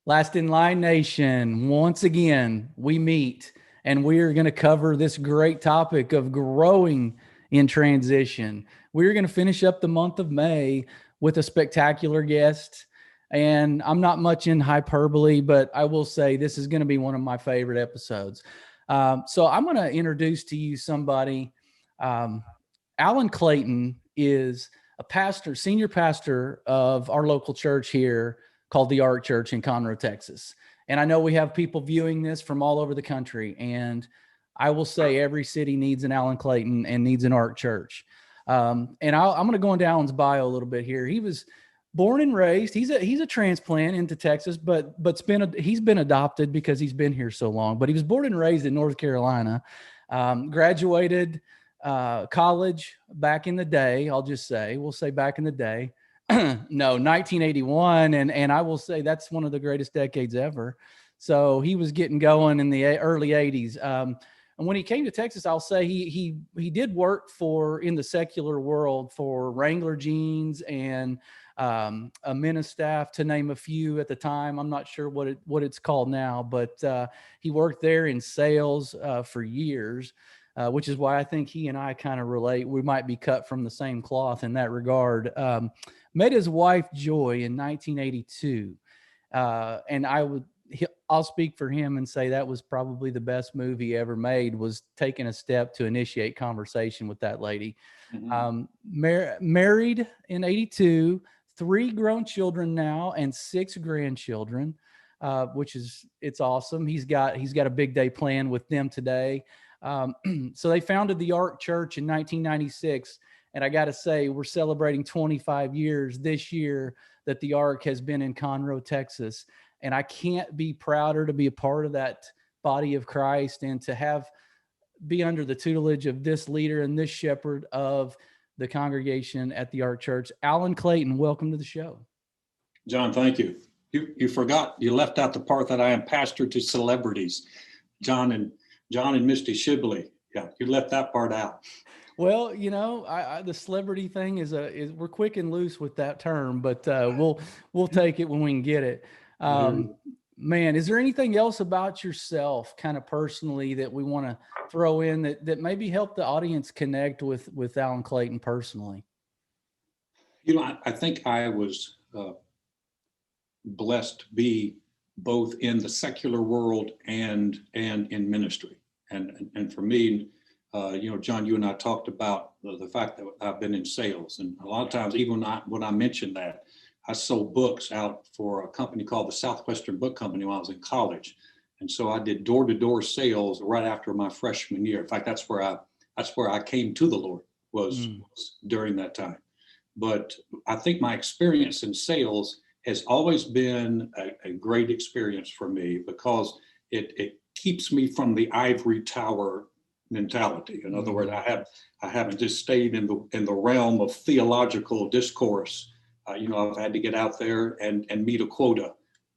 Last in Line Nation, once again, we meet and we are going to cover this great topic of growing in transition. We're going to finish up the month of May with a spectacular guest. And I'm not much in hyperbole, but I will say this is going to be one of my favorite episodes. So I'm going to introduce to you somebody. Alan Clayton is a pastor, senior pastor of our local church here called the G.R.O.W Church in Conroe, Texas. And I know we have people viewing this from all over the country. And I will say every city needs an Alan Clayton and needs an G.R.O.W church. I'm going to go into Alan's bio a little bit here. He was born and raised. He's a transplant into Texas, but he's been adopted because he's been here so long. But he was born and raised in North Carolina. Graduated college back in the day. We'll say back in the day. No, 1981. And I will say that's one of the greatest decades ever. So he was getting going in the early 80s. And when he came to Texas, I'll say he did work in the secular world for Wrangler Jeans and a men of staff, to name a few at the time. I'm not sure what it's called now, but he worked there in sales for years. Which is why I think he and I kind of relate. We might be cut from the same cloth in that regard. Met his wife, Joy, in 1982. And I'll speak for him and say that was probably the best move he ever made, was taking a step to initiate conversation with that lady. Mm-hmm. Married in 82, 3 grown children now and 6 grandchildren, it's awesome. He's got a big day planned with them today. So they founded the G.R.O.W Church in 1996. And I got to say, we're celebrating 25 years this year that the G.R.O.W has been in Conroe, Texas. And I can't be prouder to be a part of that body of Christ and to be under the tutelage of this leader and this shepherd of the congregation at the G.R.O.W Church. Alan Clayton, welcome to the show. John, thank you. You left out the part that I am pastor to celebrities. John and Misty Shibley. Yeah, you left that part out. Well, the celebrity thing is we're quick and loose with that term, but we'll take it when we can get it. Man, is there anything else about yourself, kind of personally, that we want to throw in that maybe help the audience connect with Alan Clayton personally? I think I was blessed to be both in the secular world and in ministry. And for me, John, you and I talked about the fact that I've been in sales. And a lot of times, even when I mentioned that, I sold books out for a company called the Southwestern Book Company when I was in college. And so I did door-to-door sales right after my freshman year. In fact, that's where I came to the Lord was during that time. But I think my experience in sales has always been a great experience for me because it keeps me from the ivory tower mentality. In other words, I haven't just stayed in the realm of theological discourse. I've had to get out there and meet a quota,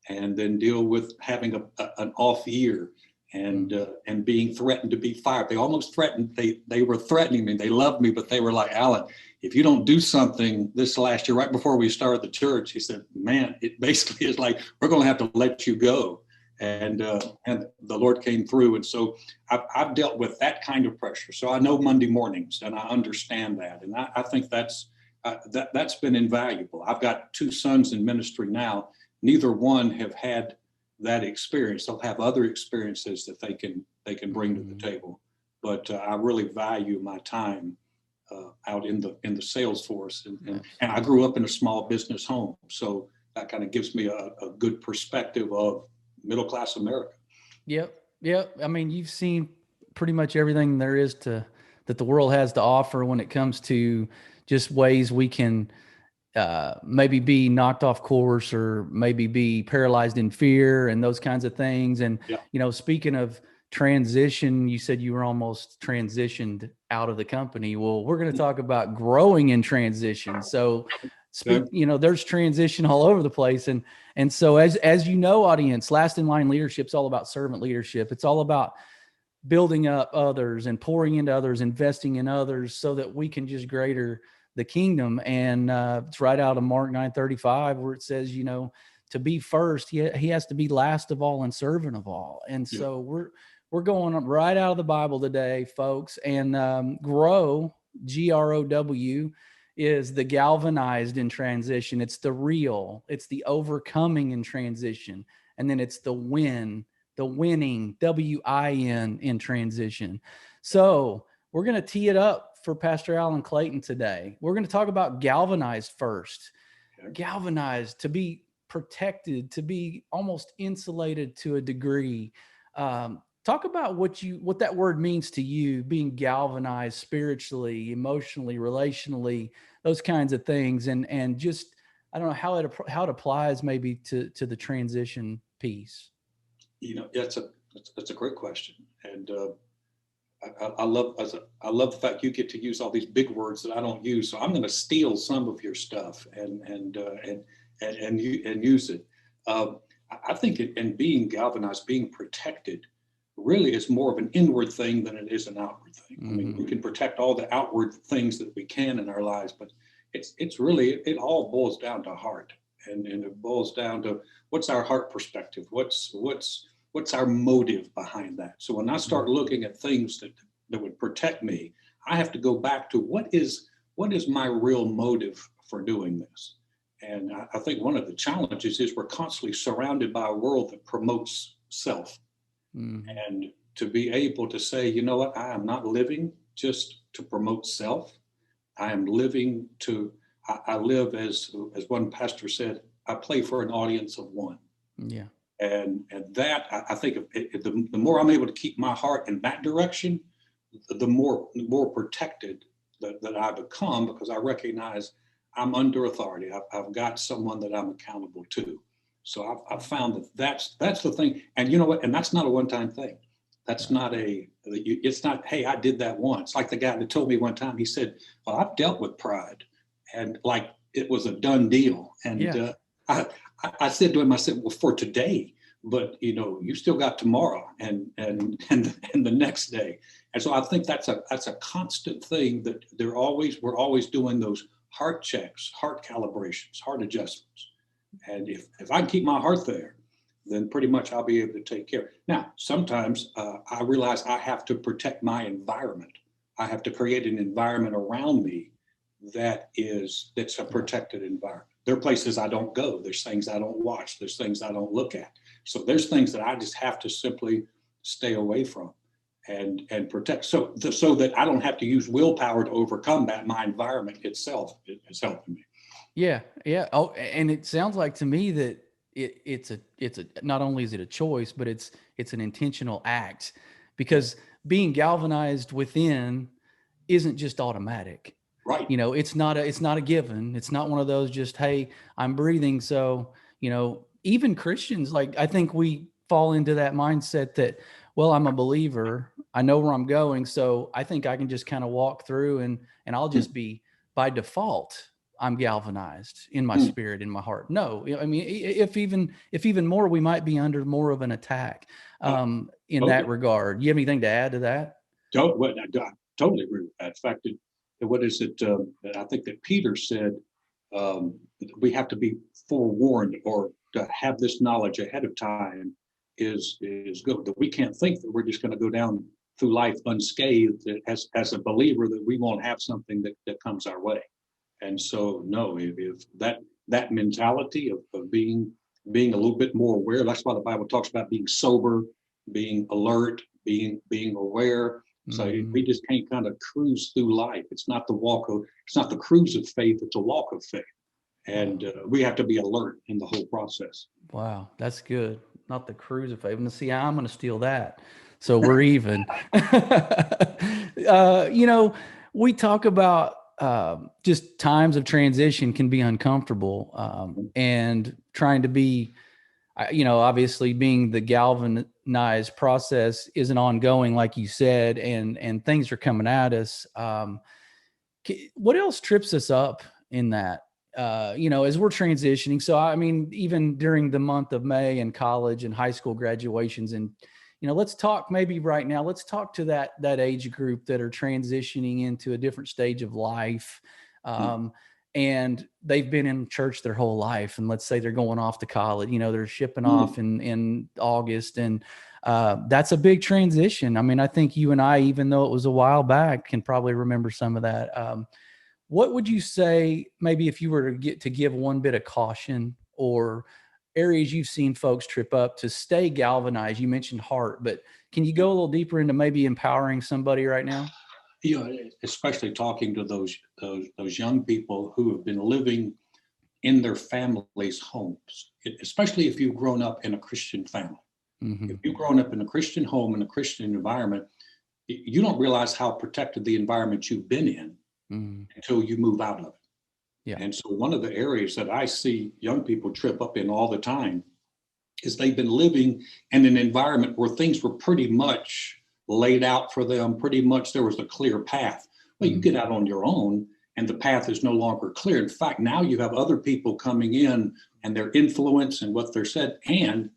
and then deal with having an off year and being threatened to be fired. They almost threatened. They were threatening me. They loved me, but they were like, Alan, if you don't do something this last year, right before we started the church, he said, man, it basically is like, we're going to have to let you go. And the Lord came through. And so I've dealt with that kind of pressure. So I know Monday mornings, and I understand that. And I think that's been invaluable. I've got 2 sons in ministry now. Neither one have had that experience. They'll have other experiences that they can bring to the table. But I really value my time out in the sales force. And I grew up in a small business home. So that kind of gives me a good perspective of middle-class America. Yep. I mean, you've seen pretty much everything there is that the world has to offer when it comes to just ways we can maybe be knocked off course or maybe be paralyzed in fear and those kinds of things. And, speaking of transition, you said you were almost transitioned out of the company. Well, we're going to talk about growing in transition. So there's transition all over the place. And so as audience, Last in Line leadership is all about servant leadership. It's all about building up others and pouring into others, investing in others so that we can just greater the kingdom. And it's right out of Mark 9:35 where it says, to be first, he has to be last of all and servant of all. And so we're going right out of the Bible today, folks. And GROW, G.R.O.W, is the galvanized in transition. It's the real, it's the overcoming in transition. And then it's the winning, WIN in transition. So we're going to tee it up for Pastor Alan Clayton today. We're going to talk about galvanized first. Okay. Galvanized, to be protected, to be almost insulated to a degree. Talk about what that word means to you, being galvanized spiritually, emotionally, relationally, those kinds of things. And just, I don't know how it applies maybe to the transition piece. That's a great question. And I love the fact you get to use all these big words that I don't use. So I'm going to steal some of your stuff and use it. I think in being galvanized, being protected, really is more of an inward thing than it is an outward thing. Mm-hmm. I mean, we can protect all the outward things that we can in our lives, but it's really, it all boils down to heart, and it boils down to what's our heart perspective, what's our motive behind that. So when I start looking at things that would protect me, I have to go back to what is my real motive for doing this. And I think one of the challenges is we're constantly surrounded by a world that promotes self. Mm-hmm. And to be able to say, you know what, I am not living just to promote self. I am living I live as one pastor said, I play for an audience of one. Yeah. And that, I think the more I'm able to keep my heart in that direction, the more protected that I become, because I recognize I'm under authority. I've got someone that I'm accountable to. So I've found that's the thing. And you know what? And that's not a one-time thing. That's not it's not, hey, I did that once. Like the guy that told me one time, he said, well, I've dealt with pride, and like it was a done deal. And I said to him, I said, well, for today, but you still got tomorrow and the next day. And so I think that's a constant thing that we're always doing those heart checks, heart calibrations, heart adjustments. And if I can keep my heart there, then pretty much I'll be able to take care. Now, sometimes I realize I have to protect my environment. I have to create an environment around me that's a protected environment. There are places I don't go. There's things I don't watch. There's things I don't look at. So there's things that I just have to simply stay away from and protect. So that I don't have to use willpower to overcome that. My environment itself is helping me. Yeah. Oh, and it sounds like to me that it's a not only is it a choice, but it's an intentional act, because being galvanized within isn't just automatic. Right. It's not a given. It's not one of those just, hey, I'm breathing. So, even Christians, like, I think we fall into that mindset that, well, I'm a believer. I know where I'm going. So I think I can just kind of walk through and I'll just be, by default, I'm galvanized in my spirit, in my heart. No, I mean, if even more, we might be under more of an attack in that regard. You have anything to add to that? I totally agree with that. In fact, what is it? I think that Peter said we have to be forewarned, or to have this knowledge ahead of time is good. That we can't think that we're just going to go down through life unscathed as a believer, that we won't have something that comes our way. And so, no, if that mentality of being a little bit more aware, that's why the Bible talks about being sober, being alert, being aware. So we just can't kind of cruise through life. It's not the cruise of faith, it's a walk of faith. And we have to be alert in the whole process. Wow, that's good. Not the cruise of faith. And see, I'm going to steal that. So we're even. We talk about just times of transition can be uncomfortable, and trying to be, obviously being the galvanized process isn't ongoing, like you said, and things are coming at us. What else trips us up in that, as we're transitioning? So, I mean, even during the month of May and college and high school graduations, and, let's talk maybe right now, let's talk to that age group that are transitioning into a different stage of life. and they've been in church their whole life. And let's say they're going off to college, they're shipping off in August. And that's a big transition. I mean, I think you and I, even though it was a while back, can probably remember some of that. What would you say, maybe if you were to give one bit of caution or areas you've seen folks trip up to stay galvanized? You mentioned heart, but can you go a little deeper into maybe empowering somebody right now? Especially talking to those young people who have been living in their families' homes, especially if you've grown up in a Christian family. If you've grown up in a Christian home, in a Christian environment, you don't realize how protected the environment you've been in until you move out of it. Yeah. And so one of the areas that I see young people trip up in all the time is they've been living in an environment where things were pretty much laid out for them. Pretty much there was a clear path. Well, you get out on your own and the path is no longer clear. In fact, now you have other people coming in and their influence and what they're said. And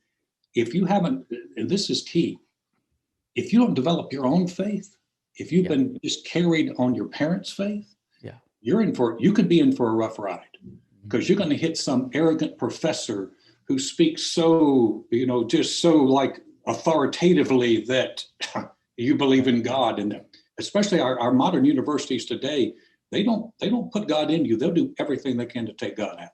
if you haven't, and this is key, if you don't develop your own faith, if you've been just carried on your parents' faith, you could be in for a rough ride, because you're going to hit some arrogant professor who speaks so, just so like authoritatively that you believe in God. And especially our modern universities today, they don't put God in you. They'll do everything they can to take God out.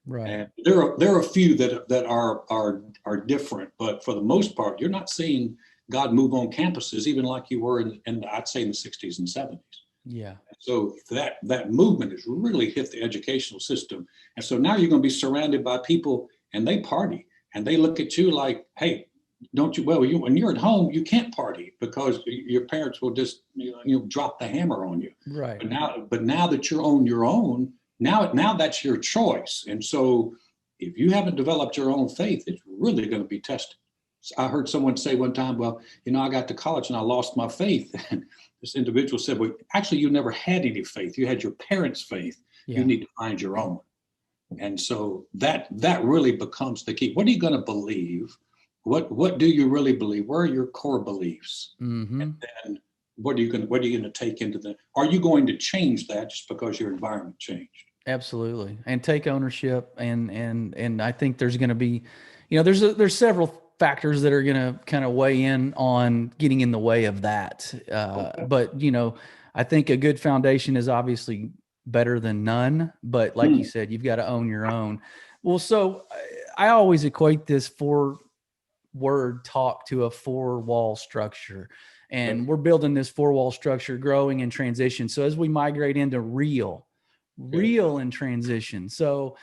Right. And there are a few that are different, but for the most part, you're not seeing God move on campuses, even like you were in I'd say in the 60s and 70s. Yeah. So that movement has really hit the educational system. And so now you're going to be surrounded by people and they party and they look at you like, hey, don't you, when you're at home, you can't party because your parents will just, drop the hammer on you. Right. But now that you're on your own, now that's your choice. And so if you haven't developed your own faith, it's really going to be tested. I heard someone say one time, well, I got to college and I lost my faith. And this individual said, well, actually, you never had any faith. You had your parents' faith. Yeah. You need to find your own. And so that really becomes the key. What are you going to believe? What do you really believe? Where are your core beliefs? Mm-hmm. And then what are you going to take into the? Are you going to change that just because your environment changed? Absolutely, and take ownership. And I think there's going to be, there's several factors that are going to kind of weigh in on getting in the way of that. Okay. But I think a good foundation is obviously better than none. But like you said, you've got to own your own. Well, so I always equate this 4-word talk to a 4-wall structure. And we're building this 4-wall structure, growing in transition. So as we migrate into real in transition. So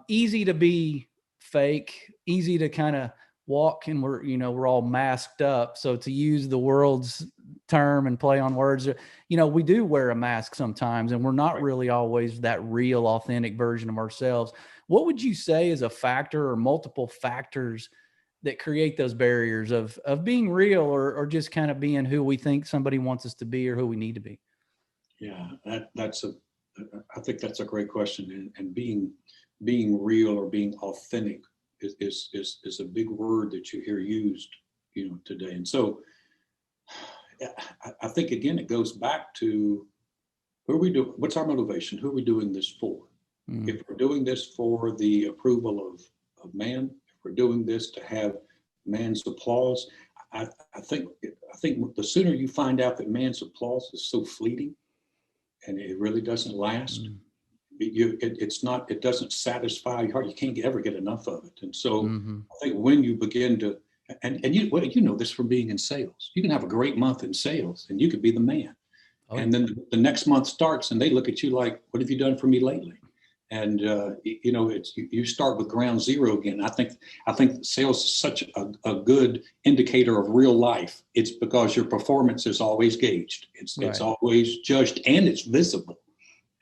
easy to be fake, easy to kind of walk, and we're all masked up. So to use the world's term and play on words, we do wear a mask sometimes, and we're not really always that real, authentic version of ourselves. What would you say is a factor or multiple factors that create those barriers of being real or just kind of being who we think somebody wants us to be or who we need to be? Yeah, I think that's a great question. And being real or being authentic is a big word that you hear used, today. And so I think, again, it goes back to what's our motivation? Who are we doing this for? Mm-hmm. If we're doing this for the approval of man, if we're doing this to have man's applause, I think the sooner you find out that man's applause is so fleeting and it really doesn't last, it doesn't satisfy your heart. You can't ever get enough of it. And so I think when you begin to, and you know this from being in sales, you can have a great month in sales and you could be the man. Oh, and then the next month starts and they look at you like, what have you done for me lately? And, you start with ground zero again. I think sales is such a good indicator of real life. It's because your performance is always gauged. It's always judged and it's visible.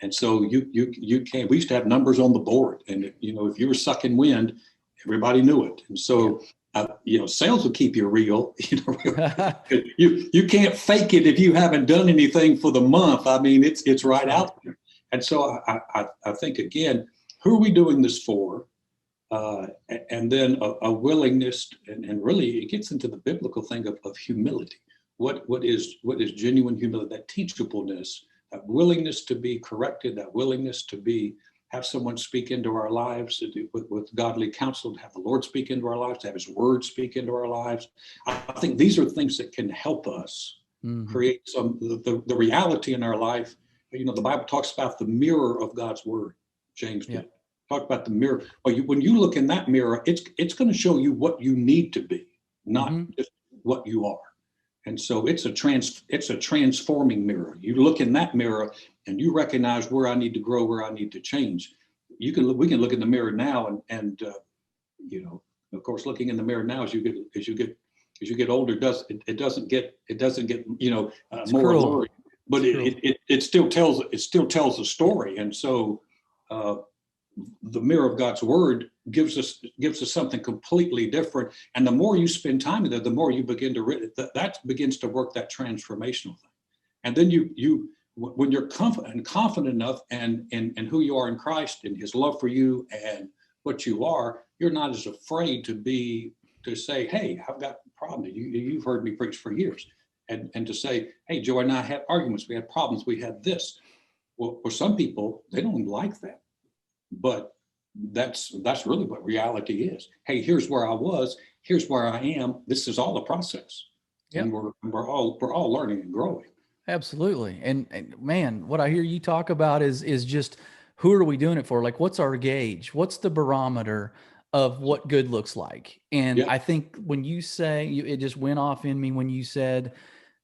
And so you can't, we used to have numbers on the board, and if you were sucking wind, everybody knew it. And so, sales will keep you real. You can't fake it if you haven't done anything for the month. I mean, it's right out there. And so I think, again, who are we doing this for? And then a willingness, and really it gets into the biblical thing of humility. What is genuine humility, that teachableness, that willingness to be corrected, that willingness to have someone speak into our lives with godly counsel, to have the Lord speak into our lives, to have his word speak into our lives. I think these are things that can help us create the reality in our life. You know, the Bible talks about the mirror of God's word. James did. Talk about the mirror. Well, when you look in that mirror, it's going to show you what you need to be, not just what you are. And so it's a transforming mirror. You look in that mirror and you recognize where I need to grow, where I need to change. We can look in the mirror now and you know, of course, looking in the mirror now as you get older, it doesn't get you know, more alluring, but it still tells a story. And so the mirror of God's word gives us something completely different. And the more you spend time in there, the more you begin to that begins to work that transformational thing. And then you when you're confident enough and who you are in Christ and his love for you and what you are, you're not as afraid to say, hey, I've got a problem. You've heard me preach for years. And to say, hey, Joy and I had arguments, we had problems, we had this. Well, for some people, they don't like that. But that's really what reality is. Hey, here's where I was, here's where I am. This is all a process. Yep. And we're all learning and growing. Absolutely. And man, what I hear you talk about is just, who are we doing it for? Like, what's our gauge? What's the barometer of what good looks like? And I think when you say, it just went off in me when you said,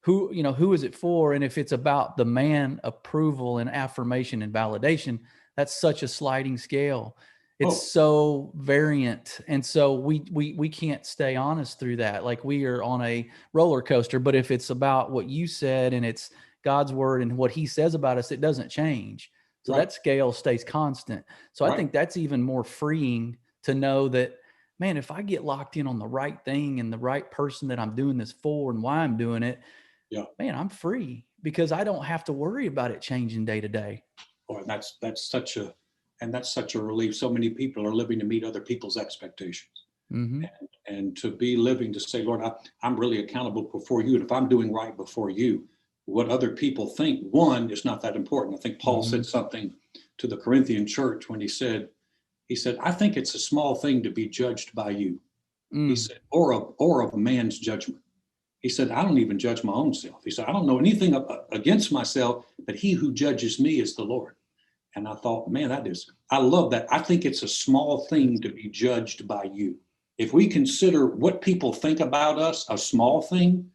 who is it for? And if it's about the man approval and affirmation and validation, that's such a sliding scale. It's so variant. And so we can't stay honest through that. Like, we are on a roller coaster, but if it's about what you said and it's God's word and what he says about us, it doesn't change. So that scale stays constant. So I think that's even more freeing to know that, man, if I get locked in on the right thing and the right person that I'm doing this for and why I'm doing it, man, I'm free because I don't have to worry about it changing day to day. Boy, that's such a relief. So many people are living to meet other people's expectations. And to be living to say, Lord, I'm really accountable before you. And if I'm doing right before you, what other people think, one, is not that important. I think Paul said something to the Corinthian church when he said, I think it's a small thing to be judged by you. He said, or of man's judgment. He said, I don't even judge my own self. He said, I don't know anything against myself, but he who judges me is the Lord. And I thought, man, I love that. I think it's a small thing to be judged by you. If we consider what people think about us a small thing,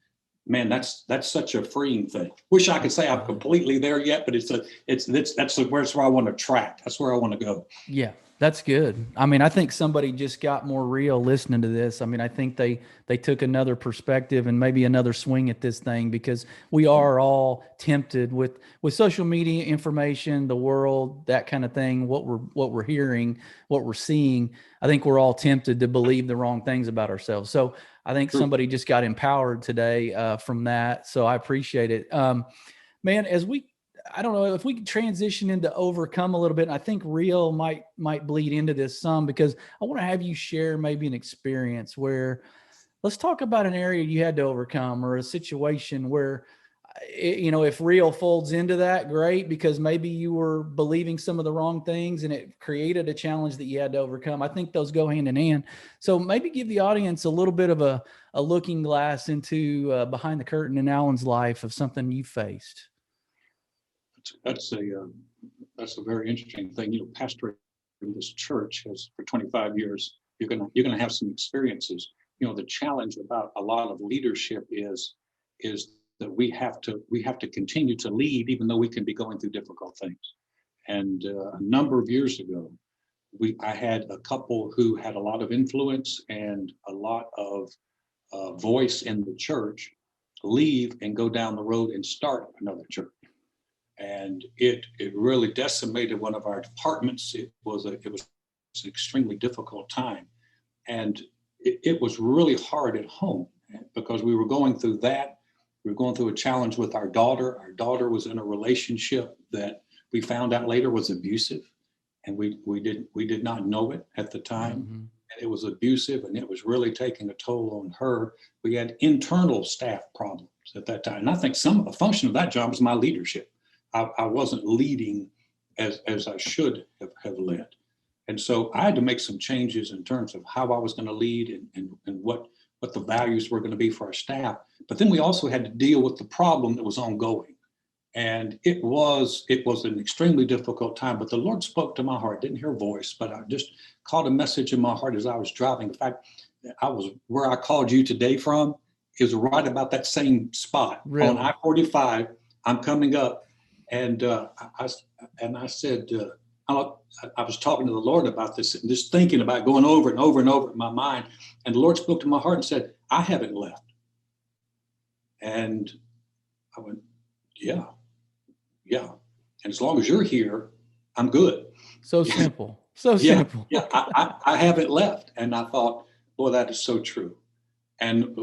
man, that's such a freeing thing. Wish I could say I'm completely there yet, but that's where I want to track. That's where I want to go. Yeah, that's good. I mean, I think somebody just got more real listening to this. I mean, I think they took another perspective and maybe another swing at this thing, because we are all tempted with social media, information, the world, that kind of thing, what we're hearing, what we're seeing. I think we're all tempted to believe the wrong things about ourselves. So I think somebody just got empowered today from that. So I appreciate it. Man, I don't know if we could transition into overcome a little bit. I think real might bleed into this some, because I want to have you share maybe an experience where, let's talk about an area you had to overcome, or a situation where, if real folds into that, great, because maybe you were believing some of the wrong things and it created a challenge that you had to overcome. I think those go hand in hand. So maybe give the audience a little bit of a looking glass into behind the curtain in Alan's life of something you faced. That's a very interesting thing. Pastoring this church for 25 years, you're gonna have some experiences. The challenge about a lot of leadership is that we have to continue to lead, even though we can be going through difficult things. And a number of years ago, I had a couple who had a lot of influence and a lot of voice in the church leave and go down the road and start another church. And it really decimated one of our departments. It was an extremely difficult time. And it was really hard at home, because we were going through that. We were going through a challenge with our daughter. Our daughter was in a relationship that we found out later was abusive. And we did not know it at the time. And it was abusive, and it was really taking a toll on her. We had internal staff problems at that time. And I think a function of that job was my leadership. I wasn't leading as I should have led. And so I had to make some changes in terms of how I was going to lead and what the values were going to be for our staff. But then we also had to deal with the problem that was ongoing. And it was an extremely difficult time, but the Lord spoke to my heart. I didn't hear a voice, but I just caught a message in my heart as I was driving. In fact, where I called you today from is right about that same spot. Really? On I-45. I'm coming up, and I said, I was talking to the Lord about this, and just thinking about going over and over and over in my mind. And the Lord spoke to my heart and said, I haven't left. And I went, yeah. And as long as you're here, I'm good. So simple. So simple. Yeah, I haven't left. And I thought, boy, that is so true. And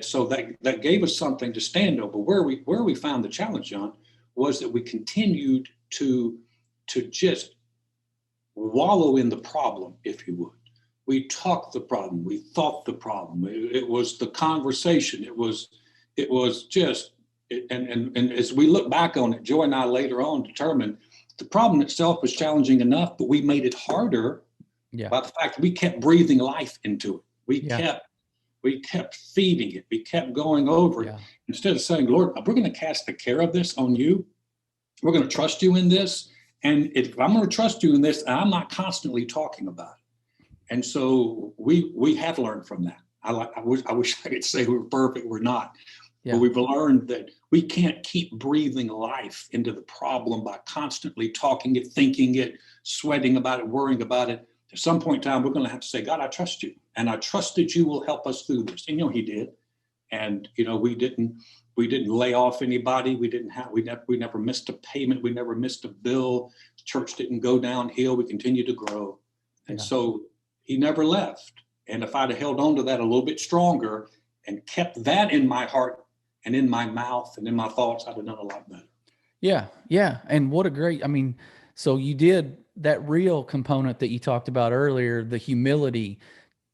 so that gave us something to stand on. But where we found the challenge, John, was that we continued to just wallow in the problem, if you would. We talked the problem, we thought the problem. It was the conversation. It was just, and as we look back on it, Joy and I later on determined the problem itself was challenging enough, but we made it harder by the fact that we kept breathing life into it. We kept feeding it. We kept going over it. Instead of saying, Lord, we're going to cast the care of this on you. We're going to trust you in this. And if I'm going to trust you in this, I'm not constantly talking about it. And so we have learned from that. I wish I could say we're perfect. We're not. But we've learned that we can't keep breathing life into the problem by constantly talking it, thinking it, sweating about it, worrying about it. At some point in time, we're going to have to say, God, I trust you. And I trust that you will help us through this. And, he did. And, we didn't lay off anybody. We never missed a payment. We never missed a bill. The church didn't go downhill. We continued to grow. And so he never left. And if I'd have held on to that a little bit stronger and kept that in my heart and in my mouth and in my thoughts, I'd have done a lot better. Yeah. And what a great, so you did that real component that you talked about earlier, the humility.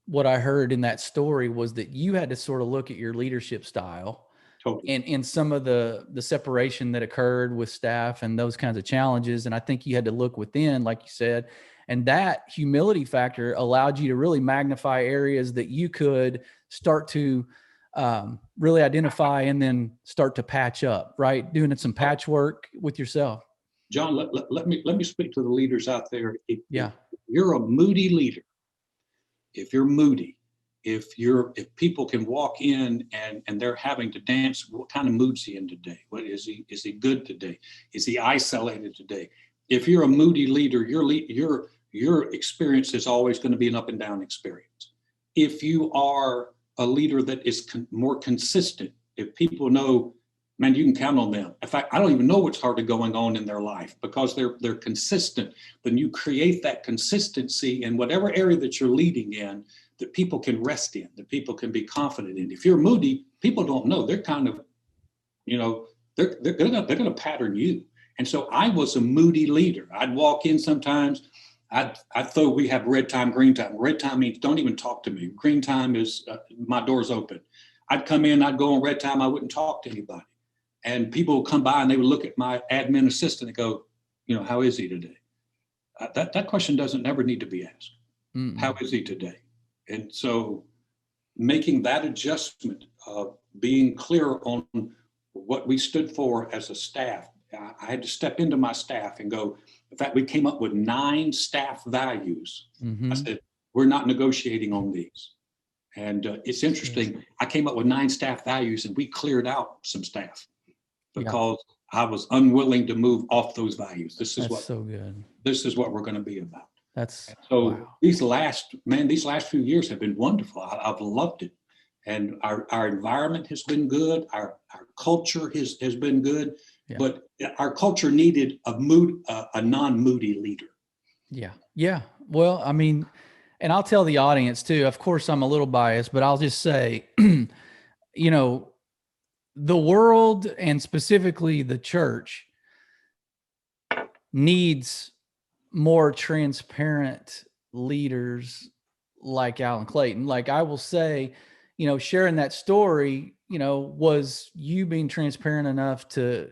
What I heard in that story was that you had to sort of look at your leadership style and some of the separation that occurred with staff and those kinds of challenges. And I think you had to look within, like you said, and that humility factor allowed you to really magnify areas that you could start to really identify and then start to patch up, right? Doing some patchwork with yourself. John, let me speak to the leaders out there. If you're a moody leader, if you're moody, if people can walk in and they're having to dance, what kind of mood's he in today? What is he good today? Is he isolated today? If you're a moody leader, your experience is always going to be an up and down experience. If you are a leader that is more consistent, if people know, man, you can count on them. In fact, I don't even know what's hardly going on in their life because they're consistent. Then you create that consistency in whatever area that you're leading in that people can rest in, that people can be confident in. If you're moody, people don't know. They're kind of, they're going to pattern you. And so I was a moody leader. I'd walk in sometimes. I thought we have red time, green time. Red time means don't even talk to me. Green time is my door's open. I'd come in, I'd go on red time. I wouldn't talk to anybody. And people would come by and they would look at my admin assistant and go, how is he today? That question doesn't never need to be asked. Mm-hmm. How is he today? And so making that adjustment, being clear on what we stood for as a staff, I had to step into my staff and go, in fact, we came up with 9 staff values. Mm-hmm. I said, we're not negotiating on these. And it's interesting. I came up with 9 staff values and we cleared out some staff because I was unwilling to move off those values. This is so good. This is what we're going to be about. These last few years have been wonderful. I've loved it. And our environment has been good. Our culture has been good. Yeah. But our culture needed a non-moody leader. Yeah. Well, and I'll tell the audience too, of course I'm a little biased, but I'll just say, the world and specifically the church needs more transparent leaders like Alan Clayton. Like I will say, sharing that story, was you being transparent enough to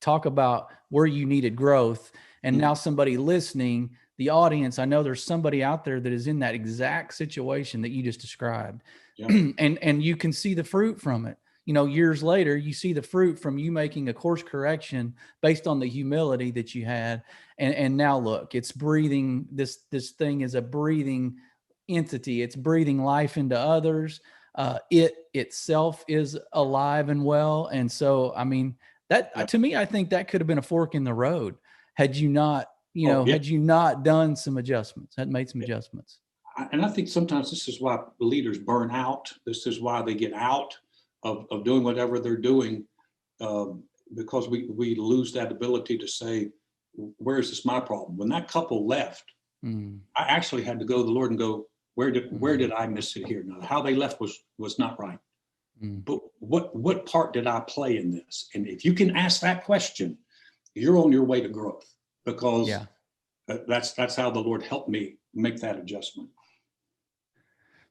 talk about where you needed growth. And now somebody listening, the audience, I know there's somebody out there that is in that exact situation that you just described. Yeah. and you can see the fruit from it. You know, years later, you see the fruit from you making a course correction based on the humility that you had. And now look, it's breathing. This thing is a breathing entity. It's breathing life into others. It itself is alive and well. And so, I mean, that to me, I think that could have been a fork in the road had you not, had you not done some adjustments, had made some adjustments. And I think sometimes this is why leaders burn out. This is why they get out of doing whatever they're doing, because we lose that ability to say, where is this my problem? When that couple left, I actually had to go to the Lord and go, where did I miss it here? Now, how they left was not right. But what part did I play in this? And if you can ask that question, you're on your way to growth, because that's how the Lord helped me make that adjustment.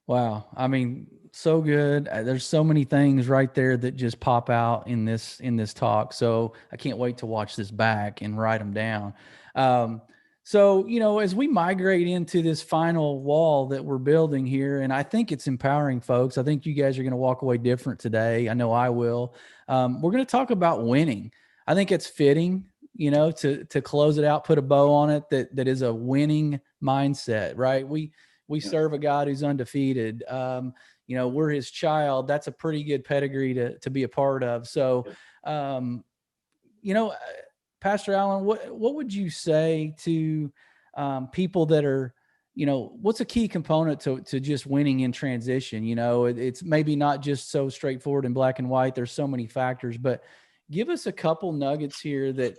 Wow. I mean, so good. There's so many things right there that just pop out in this talk. So I can't wait to watch this back and write them down. So, as we migrate into this final wall that we're building here, and I think it's empowering folks, I think you guys are going to walk away different today. I know I will. We're going to talk about winning. I think it's fitting, to close it out, put a bow on it, that is a winning mindset, right? We serve a God who's undefeated. We're his child. That's a pretty good pedigree to be a part of. So, Pastor Allen, what would you say to people that are, what's a key component to just winning in transition? It's maybe not just so straightforward in black and white. There's so many factors, but give us a couple nuggets here that,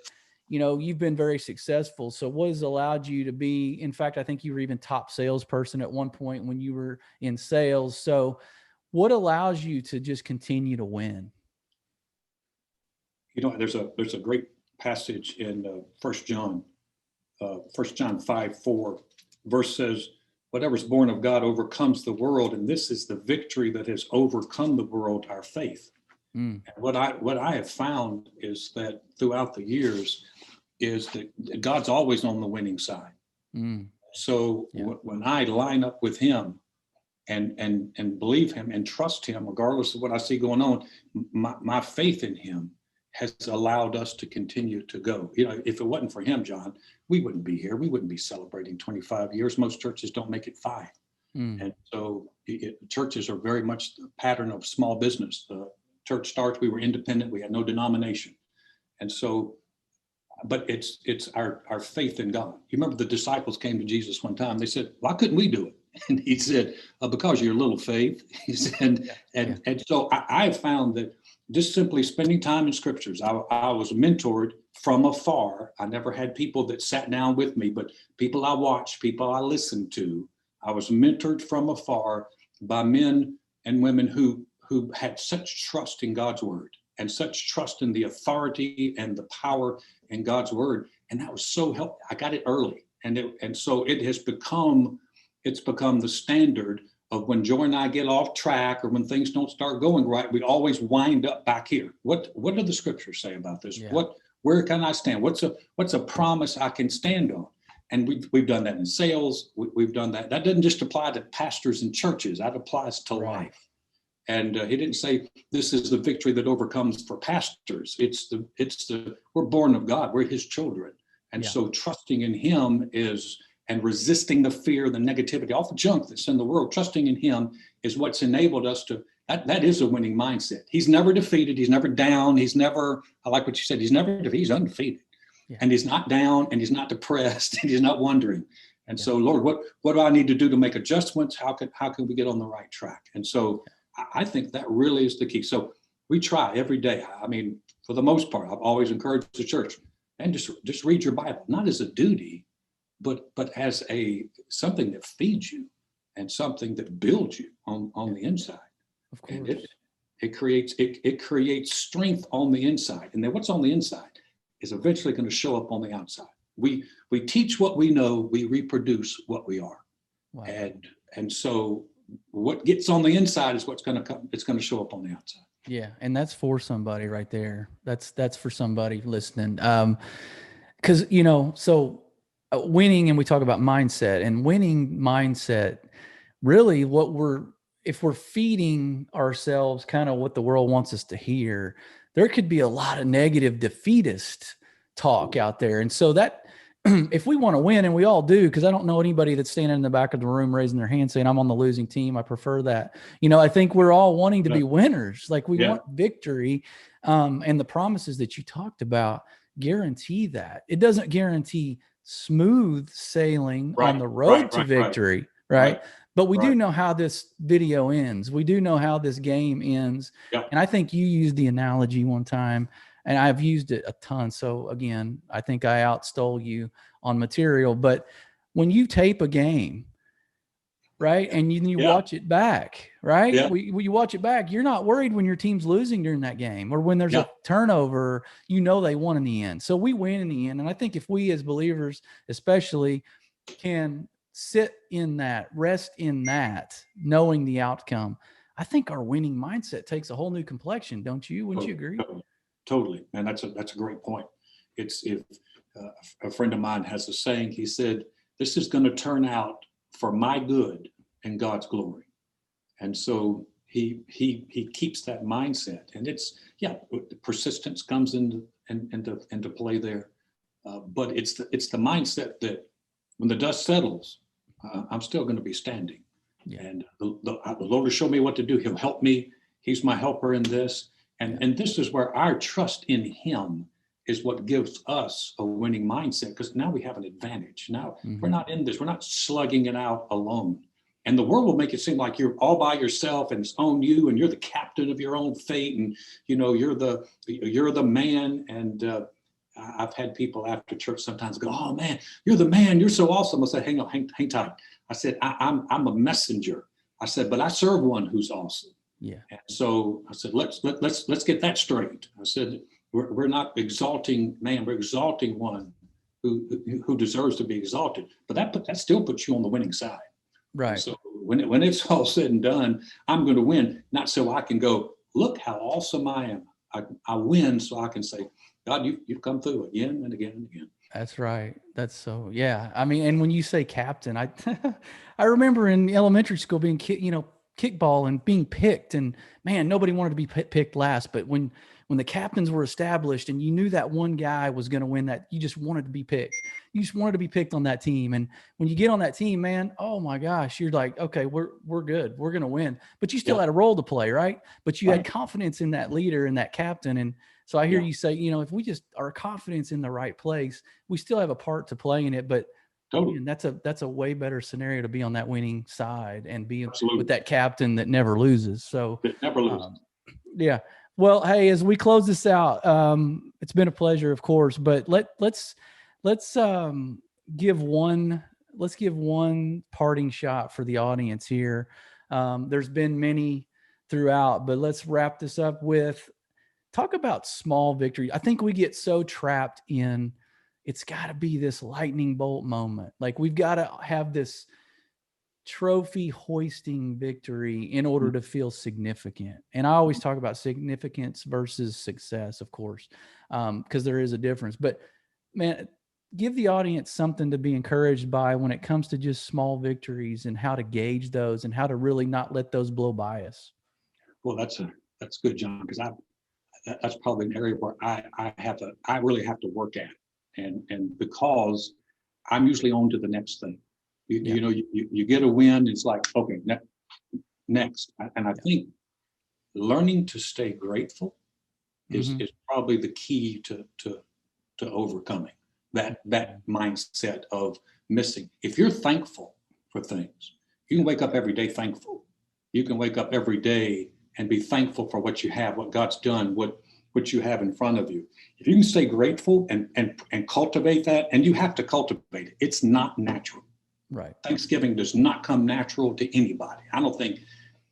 you've been very successful. So what has allowed you to be, in fact, I think you were even top salesperson at one point when you were in sales. So what allows you to just continue to win? There's a great passage in 1 John 5:4, verse says, whatever's born of God overcomes the world. And this is the victory that has overcome the world, our faith. And what I have found is that throughout the years is that God's always on the winning side. So when I line up with him and believe him and trust him, regardless of what I see going on, my faith in him has allowed us to continue to go. If it wasn't for him, John, we wouldn't be here. We wouldn't be celebrating 25 years. Most churches don't make it 5. And so churches are very much the pattern of small business. The church starts, we were independent, we had no denomination. And so, but it's our faith in God. You remember the disciples came to Jesus one time, they said, why couldn't we do it? And he said, because of your little faith. He said, and so I found that just simply spending time in scriptures, I was mentored from afar. I never had people that sat down with me, but people I watched, people I listened to. I was mentored from afar by men and women who had such trust in God's word and such trust in the authority and the power in God's word. And that was so helpful. I got it early. And so it has become the standard of when Joy and I get off track or when things don't start going right, we always wind up back here. What do the scriptures say about this? Yeah. Where can I stand? What's a promise I can stand on? And we've done that in sales. We've done that. That doesn't just apply to pastors and churches. That applies to life. And he didn't say this is the victory that overcomes for pastors. We're born of God. We're his children. And so trusting in him and resisting the fear, the negativity, all the junk that's in the world, trusting in him is what's enabled us to, that is a winning mindset. He's never defeated. He's never down. He's never, I like what you said, he's never defeated. He's undefeated. Yeah. And he's not down and he's not depressed and he's not wondering. And so, Lord, what do I need to do to make adjustments? How can we get on the right track? And so I think that really is the key. So we try every day. I mean, for the most part, I've always encouraged the church and just read your Bible, not as a duty, but as something that feeds you and something that builds you on the inside. Of course. And it creates strength on the inside. And then what's on the inside is eventually going to show up on the outside. We teach what we know, we reproduce what we are. Wow. And so what gets on the inside is what's going to come. It's going to show up on the outside. Yeah. And that's for somebody right there. That's for somebody listening. Cause so winning, and we talk about mindset, and winning mindset, really if we're feeding ourselves kind of what the world wants us to hear, there could be a lot of negative defeatist talk out there. And so that, if we want to win, and we all do, because I don't know anybody that's standing in the back of the room raising their hand saying, I'm on the losing team, I prefer that. I think we're all wanting to be winners. Like we want victory. And the promises that you talked about guarantee that. It doesn't guarantee smooth sailing on the road to victory, right? But we do know how this video ends. We do know how this game ends. Yep. And I think you used the analogy one time, and I've used it a ton. So again, I think I outstole you on material. But when you tape a game, right, and you watch it back, right? Yeah. You watch it back, you're not worried when your team's losing during that game, or when there's a turnover, they won in the end. So we win in the end. And I think if we as believers especially can sit in that, rest in that, knowing the outcome, I think our winning mindset takes a whole new complexion. Don't you? Wouldn't you agree? Totally. And that's a great point. It's if a friend of mine has a saying, he said, this is going to turn out for my good and God's glory. And so he keeps that mindset, and it's, persistence comes into play there. But it's the mindset that when the dust settles, I'm still going to be standing. Yeah. And the Lord will show me what to do. He'll help me. He's my helper in this. And this is where our trust in him is what gives us a winning mindset, because now we have an advantage. Now we're not in this. We're not slugging it out alone. And the world will make it seem like you're all by yourself and it's on you, and you're the captain of your own fate, and you're the man. And I've had people after church sometimes go, "Oh man, you're the man. You're so awesome." I said, "Hang on, hang tight." I said, "I'm a messenger." I said, "But I serve one who's awesome." Yeah. And so I said, let's get that straight. I said, we're not exalting man, we're exalting one who deserves to be exalted. But that still puts you on the winning side. Right. And so when it's all said and done, I'm going to win, not so I can go, look how awesome I am. I win so I can say, God, you've come through again and again and again. That's right. That's so, yeah. I mean, and when you say captain, I remember in elementary school being kickball and being picked, and man, nobody wanted to be picked last. But when the captains were established and you knew that one guy was going to win, that you just wanted to be picked. You just wanted to be picked on that team. And when you get on that team, man, oh my gosh, you're like, okay, we're good. We're going to win. But you still had a role to play, right? But you had confidence in that leader and that captain. And so I hear you say, if we just are confidence in the right place, we still have a part to play in it. But totally. That's a way better scenario to be on that winning side and be with that captain that never loses. So it never loses. Yeah. Well, hey, as we close this out, it's been a pleasure, of course, but let's give one parting shot for the audience here. There's been many throughout, but let's wrap this up with talk about small victory. I think we get so trapped in, it's got to be this lightning bolt moment. Like we've got to have this trophy hoisting victory in order to feel significant. And I always talk about significance versus success, of course, because there is a difference. But man, give the audience something to be encouraged by when it comes to just small victories and how to gauge those and how to really not let those blow by us. Well, that's good, John, because that's probably an area where I really have to work at. And because I'm usually on to the next thing. You get a win, it's like, okay, next. And I think learning to stay grateful is probably the key to overcoming that mindset of missing. If you're thankful for things, you can wake up every day thankful. You can wake up every day and be thankful for what you have, what God's done, what you have in front of you. If you can stay grateful and cultivate that, and you have to cultivate it, it's not natural. Right. Thanksgiving does not come natural to anybody. I don't think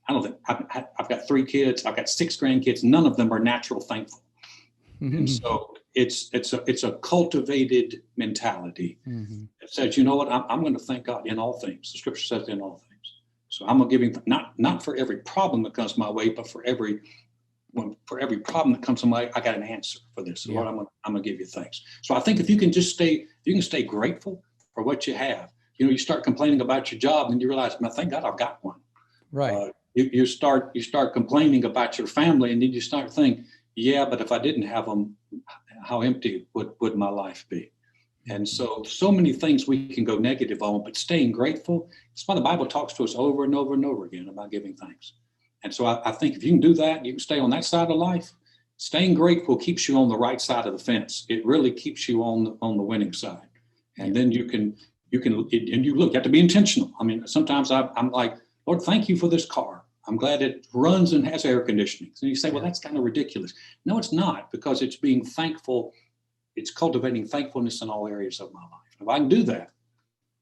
I've got 3 kids. I've got 6 grandkids. None of them are natural thankful. And so it's a cultivated mentality that says, you know what, I'm going to thank God in all things. The scripture says in all things. So I'm going to give him not for every problem that comes my way, but for every for every problem that comes to my, I got an answer for this. Yeah. Lord, I'm gonna give you thanks. So I think if you can just stay grateful for what you have. You know, you start complaining about your job and you realize, man, thank God I've got one. Right. You start complaining about your family, and then you start thinking, yeah, but if I didn't have them, how empty would my life be? And so many things we can go negative on, but staying grateful, that's why the Bible talks to us over and over and over again about giving thanks. And so I think if you can do that, you can stay on that side of life. Staying grateful keeps you on the right side of the fence. It really keeps you on the winning side. And then you have to be intentional. I mean, sometimes I'm like, Lord, thank you for this car. I'm glad it runs and has air conditioning. And you say, well, that's kind of ridiculous. No, it's not, because it's being thankful. It's cultivating thankfulness in all areas of my life. If I can do that,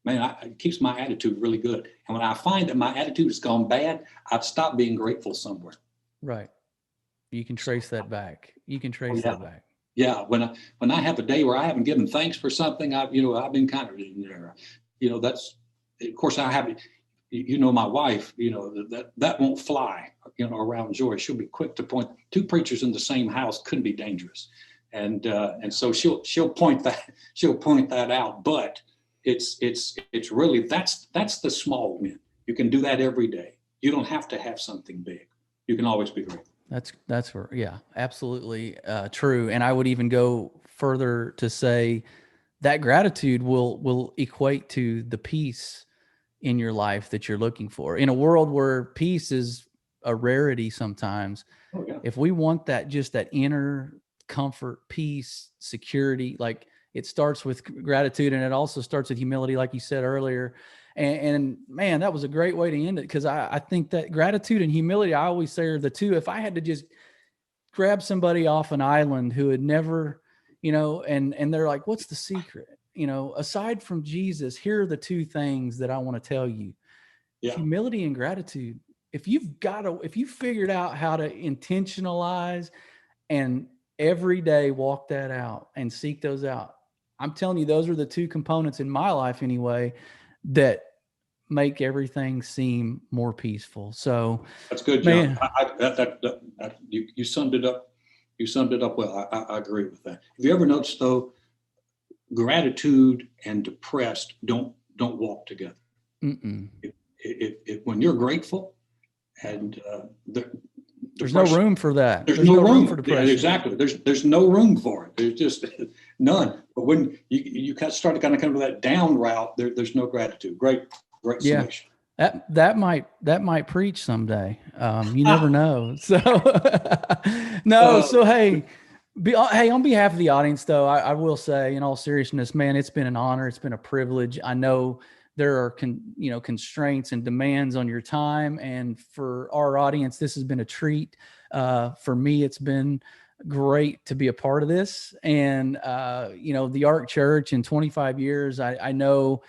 man, it keeps my attitude really good. And when I find that my attitude has gone bad, I've stopped being grateful somewhere. Right. You can trace that back. That back. Yeah. When I have a day where I haven't given thanks for something, I've been kind of, that's, of course I have, my wife, that won't fly, around Joy. She'll be quick to point. Two preachers in the same house couldn't be dangerous. And so she'll point that out, but it's really, that's the small win. You can do that every day. You don't have to have something big. You can always be grateful. That's where, yeah, absolutely true. And I would even go further to say that gratitude will equate to the peace in your life that you're looking for. In a world where peace is a rarity sometimes, if we want that, just that inner comfort, peace, security, like it starts with gratitude, and it also starts with humility, like you said earlier. And man, that was a great way to end it, because I think that gratitude and humility, I always say, are the two. If I had to just grab somebody off an island who had never, and they're like, what's the secret? Aside from Jesus, here are the two things that I want to tell you. Yeah. Humility and gratitude. If you figured out how to intentionalize and every day walk that out and seek those out, I'm telling you, those are the two components in my life anyway that make everything seem more peaceful. So that's good, John. You summed it up. You summed it up well. I agree with that. Have you ever noticed, though, gratitude and depressed don't walk together? When you're grateful, and there's no room for that. There's no room for depression. Yeah, exactly. There's no room for it. There's just none. But when you start to kind of come to that down route, there's no gratitude. Great summation. That might preach someday. You never know. So hey, on behalf of the audience, though, I will say, in all seriousness, man, it's been an honor. It's been a privilege. I know there are constraints and demands on your time, and for our audience, this has been a treat. For me, it's been great to be a part of this. And the Ark Church in 25 years, I know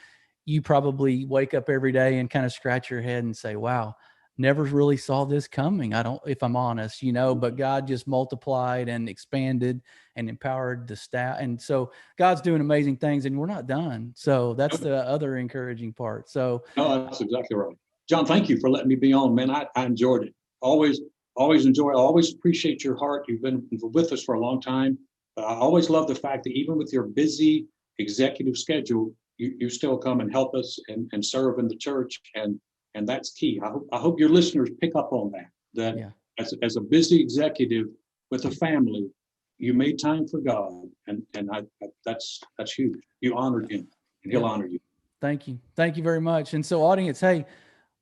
you probably wake up every day and kind of scratch your head and say, wow, never really saw this coming. If I'm honest, but God just multiplied and expanded and empowered the staff. And so God's doing amazing things, and we're not done. So that's the other encouraging part. So no, that's exactly right. John, thank you for letting me be on, man. I enjoyed it. Always enjoy. I always appreciate your heart. You've been with us for a long time. I always love the fact that even with your busy executive schedule, you still come and help us and serve in the church. And that's key. I hope your listeners pick up on that as a busy executive with a family, you made time for God. And that's huge. You honored him, and he'll honor you. Thank you. Thank you very much. And so, audience, hey,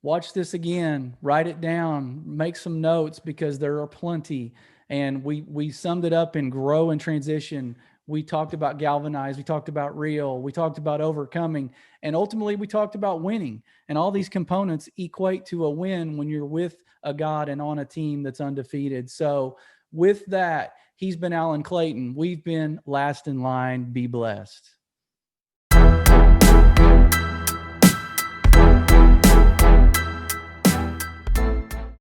watch this again, write it down, make some notes, because there are plenty. And we summed it up in Grow and Transition. We talked about galvanize. We talked about real. We talked about overcoming. And ultimately, we talked about winning. And all these components equate to a win when you're with a God and on a team that's undefeated. So with that, he's been Alan Clayton. We've been Last in Line. Be blessed.